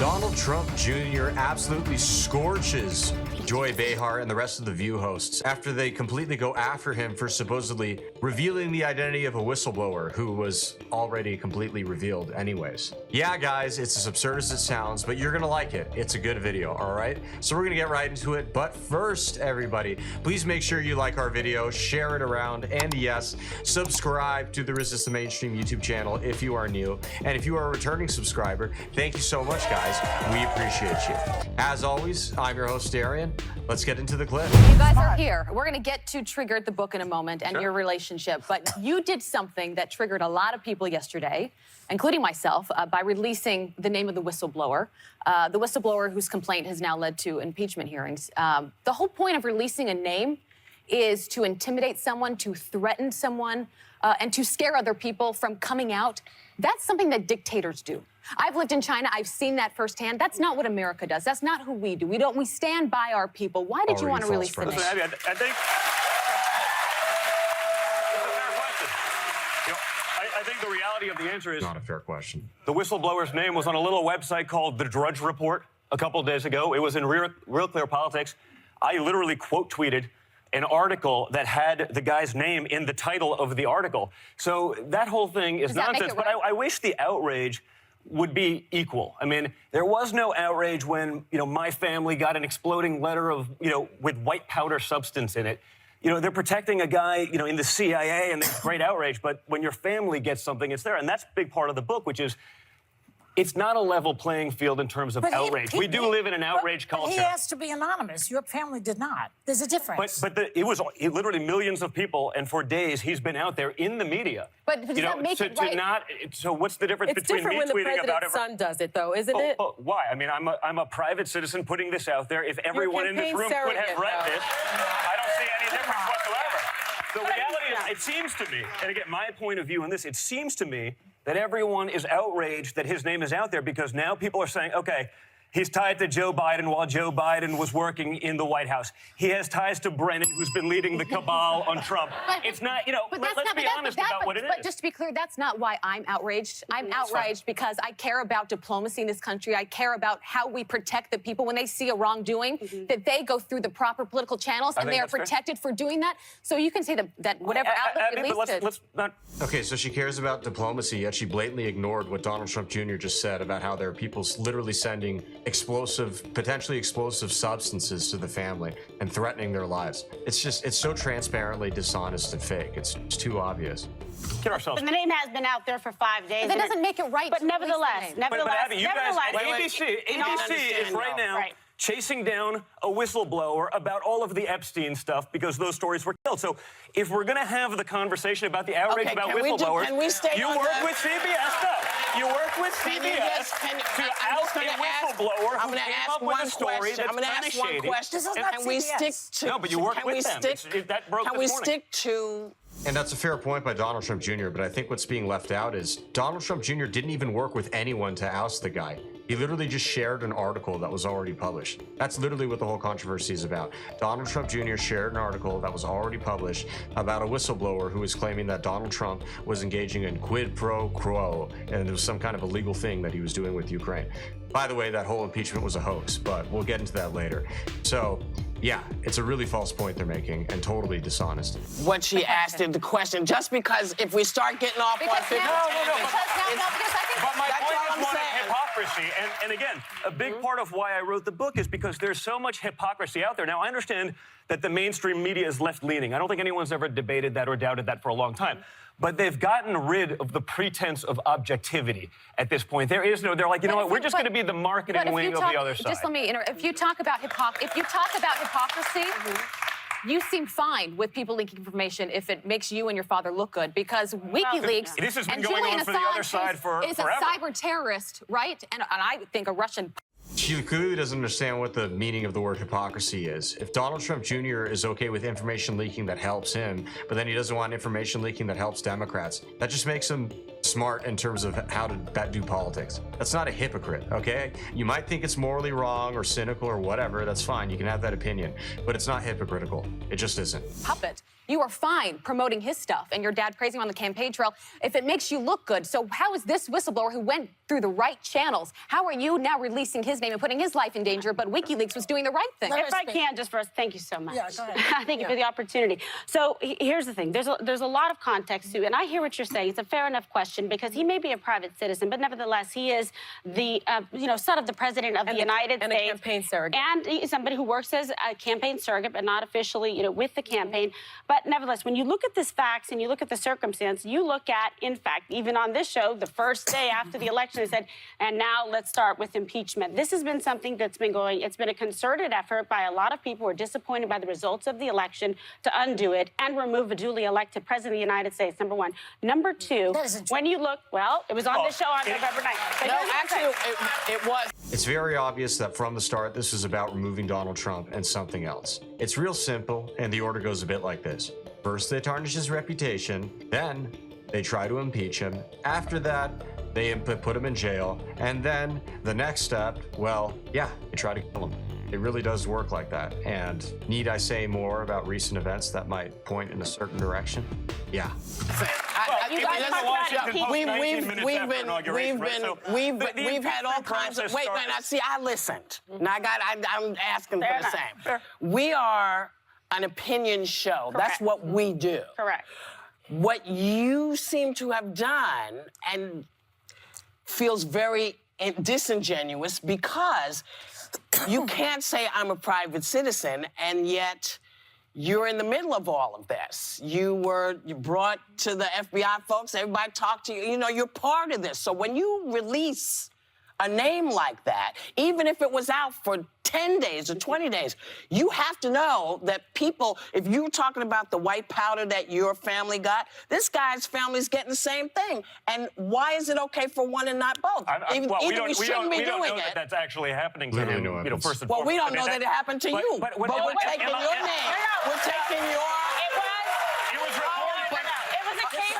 Donald Trump Jr. absolutely scorches Joy Behar and the rest of the View hosts after they completely go after him for supposedly revealing the identity of a whistleblower who was already completely revealed anyways. Yeah, guys, it's as absurd as it sounds, but you're gonna like it. It's a good video, all right? So we're gonna get right into it, but first, everybody, please make sure you like our video, share it around, and yes, subscribe to the Resist the Mainstream YouTube channel if you are new. And if you are a returning subscriber, thank you so much, guys. We appreciate you. As always, I'm your host, Darian. Let's get into the clip. You guys are here. We're going to get to Triggered the book in a moment and your relationship, but you did something that triggered a lot of people yesterday, including myself, by releasing the name of the whistleblower whose complaint has now led to impeachment hearings. The whole point of releasing a name is to intimidate someone, to threaten someone, and to scare other people from coming out. That's something that dictators do. I've lived in China. I've seen that firsthand. That's not what America does. That's not who we do. We stand by our people. Why did you want to release the name? Listen, Abby, I think it's a fair question. You know, I think the reality of the answer is not a fair question. The whistleblower's name was on a little website called The Drudge Report a couple of days ago. It was in Real Clear Politics. I literally quote tweeted an article that had the guy's name in the title of the article. So that whole thing is nonsense. But I wish the outrage would be equal. I mean, there was no outrage when, my family got an exploding letter of, with white powder substance in it. They're protecting a guy, in the CIA, and there's great outrage. But when your family gets something, it's there. And that's a big part of the book, which is, it's not a level playing field in terms of outrage. We do live in an outrage culture. He asked to be anonymous. Your family did not. There's a difference. But it was literally millions of people, and for days he's been out there in the media. But does that make it right? So what's the difference between me tweeting about it? It's different when the president's son does it, though, isn't it? But why? I mean, I'm a private citizen putting this out there. If everyone in this room could have read this, I don't see any difference whatsoever. The reality is, it seems to me, and again, my point of view on this, it seems to me that everyone is outraged that his name is out there because now people are saying, okay, he's tied to Joe Biden while Joe Biden was working in the White House. He has ties to Brennan, who's been leading the cabal on Trump. It's not, let's be honest about what it is. But just to be clear, that's not why I'm outraged. I'm outraged because I care about diplomacy in this country. I care about how we protect the people when they see a wrongdoing, that they go through the proper political channels and they are protected for doing that. So you can say that whatever outlet released it. Let's not... Okay, so she cares about diplomacy, yet she blatantly ignored what Donald Trump Jr. just said about how there are people literally sending potentially explosive substances to the family and threatening their lives. It's so transparently dishonest and fake. It's too obvious. Get ourselves. But the name has been out there for 5 days. But that doesn't make it right. But nevertheless, But Abby, you guys, ABC is right now chasing down a whistleblower about all of the Epstein stuff because those stories were killed. So if we're going to have the conversation about the outrage about whistleblowers, you work with CBS, though. You work with CBS to out a whistleblower who came up with a story that's kind of shady. Can we stick to... No, but you work with them. That broke this morning. Can we stick to... And that's a fair point by Donald Trump Jr., but I think what's being left out is Donald Trump Jr. didn't even work with anyone to oust the guy. He literally just shared an article that was already published. That's literally what the whole controversy is about. Donald Trump Jr. shared an article that was already published about a whistleblower who was claiming that Donald Trump was engaging in quid pro quo, and there was some kind of illegal thing that he was doing with Ukraine. By the way, that whole impeachment was a hoax, but we'll get into that later. So, yeah, it's a really false point they're making and totally dishonest. What she asked in the question, just because if we start getting off on... But my point is one of hypocrisy. And again, a big part of why I wrote the book is because there's so much hypocrisy out there. Now, I understand that the mainstream media is left-leaning. I don't think anyone's ever debated that or doubted that for a long time. But they've gotten rid of the pretense of objectivity at this point. There is no, they're like, you know what, we're just going to be the marketing wing of the other side. Just let me, if you talk about hypocrisy, you seem fine with people leaking information if it makes you and your father look good, because WikiLeaks this has been and going Julian on for the other side is forever. a cyber terrorist, right? And I think a Russian... She clearly doesn't understand what the meaning of the word hypocrisy is. If Donald Trump Jr. is okay with information leaking that helps him, but then he doesn't want information leaking that helps Democrats, that just makes him smart in terms of how to do politics. That's not a hypocrite, okay? You might think it's morally wrong or cynical or whatever. That's fine. You can have that opinion, but it's not hypocritical. It just isn't. Puppet You are fine promoting his stuff and your dad praising him on the campaign trail if it makes you look good. So how is this whistleblower who went through the right channels, how are you now releasing his name and putting his life in danger, but WikiLeaks was doing the right thing? If I can, just first, thank you so much. Yeah, go ahead. Thank you for the opportunity. So here's the thing. There's a lot of context to it, and I hear what you're saying. It's a fair enough question because he may be a private citizen, but nevertheless, he is the son of the president of the United States. And a campaign surrogate. And he's somebody who works as a campaign surrogate, but not officially, with the campaign. But nevertheless, when you look at this facts and you look at the circumstance, you look at, in fact, even on this show, the first day after the election, they said, and now let's start with impeachment. This has been something that's been going, it's been a concerted effort by a lot of people who are disappointed by the results of the election to undo it and remove a duly elected president of the United States, number one. Number two, when you look, well, it was on the show on November 9th. No, actually, it was. It's very obvious that from the start, this is about removing Donald Trump and something else. It's real simple, and the order goes a bit like this. First, they tarnish his reputation. Then, they try to impeach him. After that, they put him in jail. And then, the next step, well, yeah, they try to kill him. It really does work like that. And need I say more about recent events that might point in a certain direction? Yeah. You guys talked about impeachment. We've had all kinds of. Wait, I see. I listened. Now I'm asking for the same. Sure. We are an opinion show. Correct. That's what we do. Correct. What you seem to have done and feels very disingenuous because you can't say I'm a private citizen and yet you're in the middle of all of this. You were brought to the FBI folks. Everybody talked to you. You're part of this. So when you release a name like that, even if it was out for 10 days or 20 days, you have to know that people, if you're talking about the white powder that your family got, this guy's family's getting the same thing. And why is it okay for one and not both? We don't know that that's actually happening to him. First and well, foremost. we don't know that it happened to you. But we're taking your name. We're taking your... It was reported. It was a case.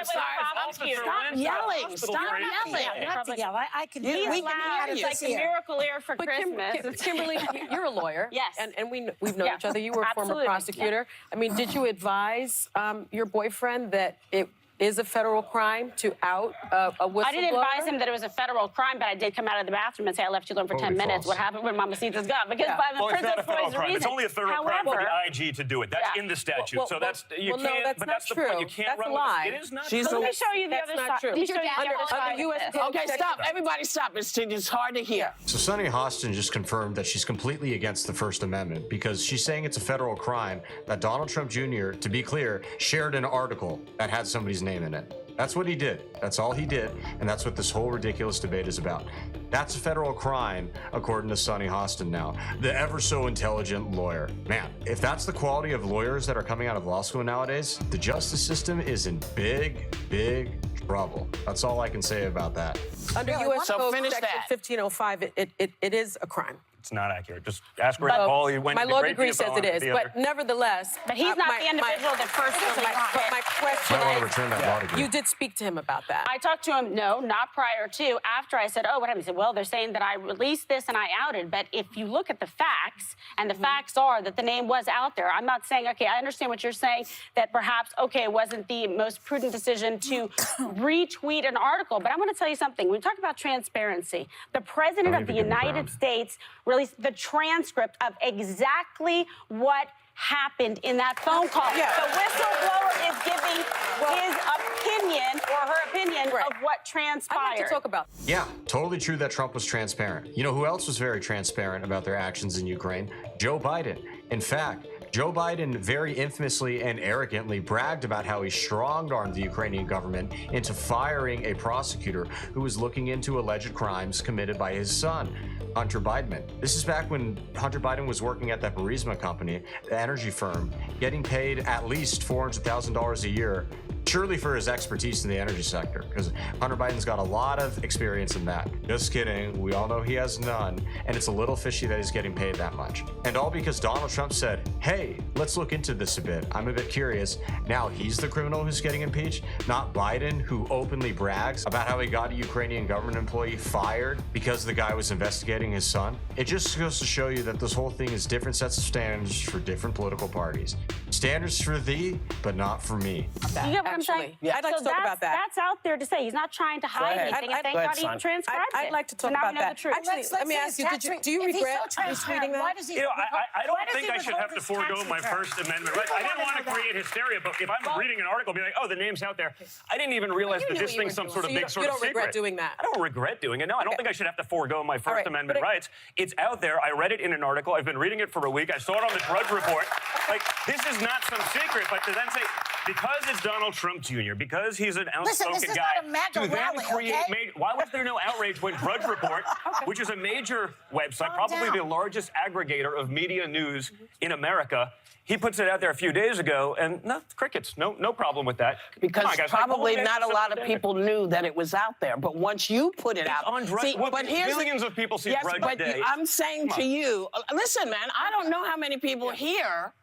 Stop yelling. Stop yelling. Not to yell. I can He's hear we you. can loud. hear It's you. like a miracle ear for But Christmas. Kimberly, you're a lawyer. Yes. And we've known Yeah. each other. You were a former Absolutely. prosecutor. I mean, did you advise your boyfriend that it is a federal crime to out a whistleblower? I didn't advise him that it was a federal crime, but I did come out of the bathroom and say I left you alone for 10 Totally minutes. false. What happened when Mamacita's gone? Because by the Well, it's not a federal principles crime. reason. It's only a federal crime for the IG to do it. That's Yeah. in the statute. Well, so that's you well, can't. no, that's but not that's the true. point. You can't That's run a with lie. it. It is not. She's true. Let me show you the That's other not side. true. Let me show you the Under other side US of this. Okay, stop. Everybody stop. It's hard to hear. So Sunny Hostin just confirmed that she's completely against the First Amendment because she's saying it's a federal crime that Donald Trump Jr., to be clear, shared an article that had somebody's name in it. That's what he did. That's all he did. And that's what this whole ridiculous debate is about. That's a federal crime, according to Sunny Hostin now, the ever so intelligent lawyer. Man, if that's the quality of lawyers that are coming out of law school nowadays, the justice system is in big, big trouble. That's all I can say about that. Under U.S. So Code finish Section that. 1505, it is a crime. It's not accurate. Just ask Rick Paul. He went My to law great degree detail says it on is, the but other. nevertheless. But he's not the individual that first was But my question I want to is, return that law degree. you did speak to him about that. I talked to him, no, not prior to. After I said, oh, what happened? He said, well, they're saying that I released this and I outed. But if you look at the facts, and the facts are that the name was out there, I'm not saying, okay, I understand what you're saying, that perhaps, okay, it wasn't the most prudent decision to retweet an article. But I'm going to tell you something. When we talk about transparency, the President of the United States released the transcript of exactly what happened in that phone call. Yeah. The whistleblower is giving his opinion or her opinion Right. of what transpired. I'd like to talk about. Yeah, totally true that Trump was transparent. You know who else was very transparent about their actions in Ukraine? Joe Biden. In fact, Joe Biden very infamously and arrogantly bragged about how he strong-armed the Ukrainian government into firing a prosecutor who was looking into alleged crimes committed by his son, Hunter Biden. This is back when Hunter Biden was working at that Burisma company, the energy firm, getting paid at least $400,000 a year, surely for his expertise in the energy sector, because Hunter Biden's got a lot of experience in that. Just kidding. We all know he has none, and it's a little fishy that he's getting paid that much. And all because Donald Trump said, hey, let's look into this a bit. I'm a bit curious. Now he's the criminal who's getting impeached, not Biden, who openly brags about how he got a Ukrainian government employee fired because the guy was investigating his son. It just goes to show you that this whole thing is different sets of standards for different political parties. Standards for thee, but not for me. You get what I'm saying? Yeah. I'd like to talk about that. That's out there to say. He's not trying to hide anything. And thank God he transcribed it. I'd like to talk So now we about know that. the truth. Actually, let me ask you, do you regret retweeting that? Why does he? You know, I don't why does think he I should withhold have to his forego tax my return? First Amendment rights. I didn't want to create hysteria, but if I'm reading an article, be like, oh, the name's out there. I didn't even realize You that knew this what you thing's were some sort of doing. big So sort you of don't regret secret. doing that? I don't regret doing it. No, I don't think I should have to forego my First right, Amendment but rights. It's out there. I read it in an article. I've been reading it for a week. I saw it on the Drudge Report. Like, this is not some secret, but to then say, because it's Donald Trump Jr., because he's an outspoken this is guy, not a MAGA to then rally, create, okay? why was there no outrage when Drudge Report, which is a major website, probably down. the largest aggregator of media news in America, he puts it out there a few days ago, and no, crickets, no problem with that. Because Come on, guys, probably like, not a lot of people knew that it was out there. But once you put it out, on Drudge. Well, but here's millions of people see yes, Drudge but Day. I'm saying to you, listen, man, I don't know how many people here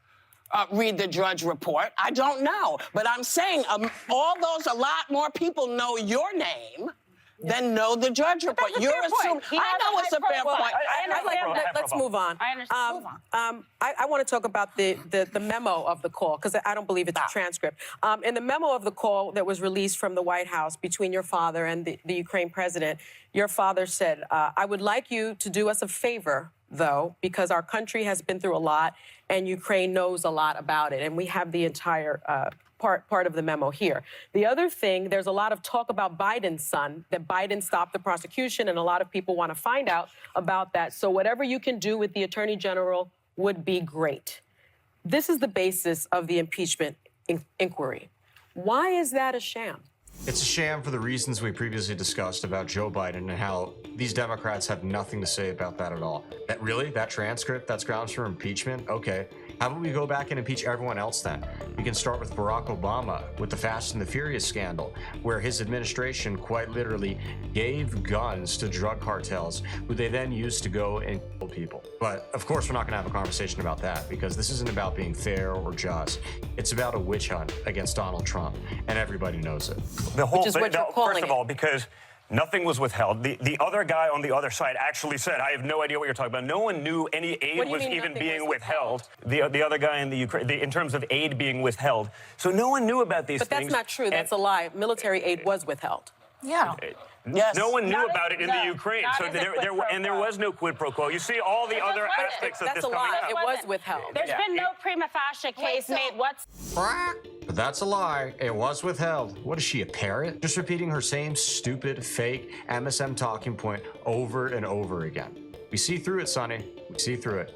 read the Drudge Report. I don't know, but I'm saying all those, a lot more people know your name than know the Drudge Report. that's a You're fair point. assuming. He I has know a it's a high fair profile. point. I'd like, let's move on. I understand. Move on. I want to talk about the memo of the call, because I don't believe it's a transcript. In the memo of the call that was released from the White House between your father and the Ukraine president, your father said, I would like you to do us a favor, though, because our country has been through a lot and Ukraine knows a lot about it. And we have the entire part of the memo here. The other thing, there's a lot of talk about Biden's son, that Biden stopped the prosecution, and a lot of people want to find out about that. So whatever you can do with the Attorney General would be great. This is the basis of the impeachment inquiry. Why is that a sham? It's a sham for the reasons we previously discussed about Joe Biden and how these Democrats have nothing to say about that at all. That transcript, that's grounds for impeachment? Okay. How about we go back and impeach everyone else then? We can start with Barack Obama with the Fast and the Furious scandal, where his administration quite literally gave guns to drug cartels, who they then used to go and kill people. But of course, we're not going to have a conversation about that, because this isn't about being fair or just. It's about a witch hunt against Donald Trump, and everybody knows it. The whole Which is thing, what you're calling first of it. all, because nothing was withheld. The other guy on the other side actually said, I have no idea what you're talking about. No one knew any aid What do you was mean even nothing being was withheld. The other guy in the Ukraine, in terms of aid being withheld. So no one knew about these But things. that's not true. That's a lie. Military aid was withheld. Yeah. Yes. No one knew Not about as- it in no, the Ukraine. not So as a quid pro there quo. was no quid pro quo. You see all the other wasn't. aspects of That's this a coming lie. out. It was withheld. There's been no prima facie case made whatsoever. But that's a lie. It was withheld. What is she, a parrot? Just repeating her same stupid, fake MSM talking point over and over again. We see through it, Sonny. We see through it.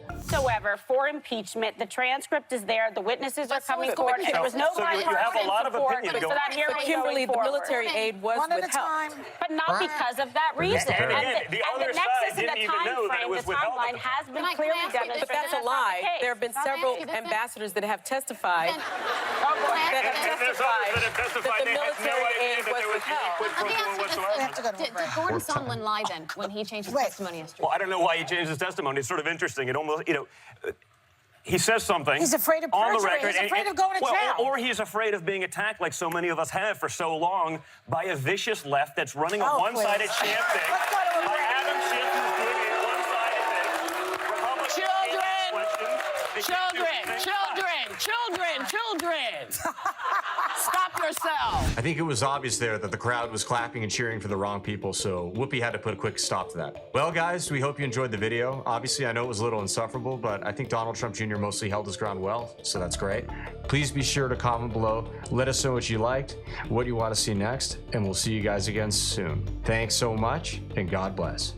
For impeachment. The transcript is there. The witnesses are coming but forward. There was no so you have a bipartisan lot of support opinion for going- that hearing But Kimberly, going the forward. military aid was One at a withheld. time. But not because of that reason. And And again, the other and the side nexus and didn't the even time know that it frame, was the withheld at timeline the has been Can I clearly ask you this? demonstrated. But that's a That's not lie. the case. There have been Can I ask several you this then? ambassadors that have testified Then- that have And there's others that have testified that the they had no military idea aid that was there was any withheld. quid pro Let me quo ask you this. whatsoever. We have to go to a Did break. Gordon Sondland lie then when he changed his Wait. testimony yesterday? Well, I don't know why he changed his testimony. It's sort of interesting. It almost, he says something. He's afraid of on the perjury. record. He's afraid of going to jail. Or he's afraid of being attacked, like so many of us have for so long, by a vicious left that's running a Oh, one-sided please. sham thing. Let's go to a By break. Adam Schiff, who's doing a one-sided thing. Republicans can't question. They can't do- Children. Stop yourself. I think it was obvious there that the crowd was clapping and cheering for the wrong people, so Whoopi had to put a quick stop to that. Well, guys, we hope you enjoyed the video. Obviously, I know it was a little insufferable, but I think Donald Trump Jr. mostly held his ground well, so that's great. Please be sure to comment below. Let us know what you liked, what you want to see next, and we'll see you guys again soon. Thanks so much, and God bless.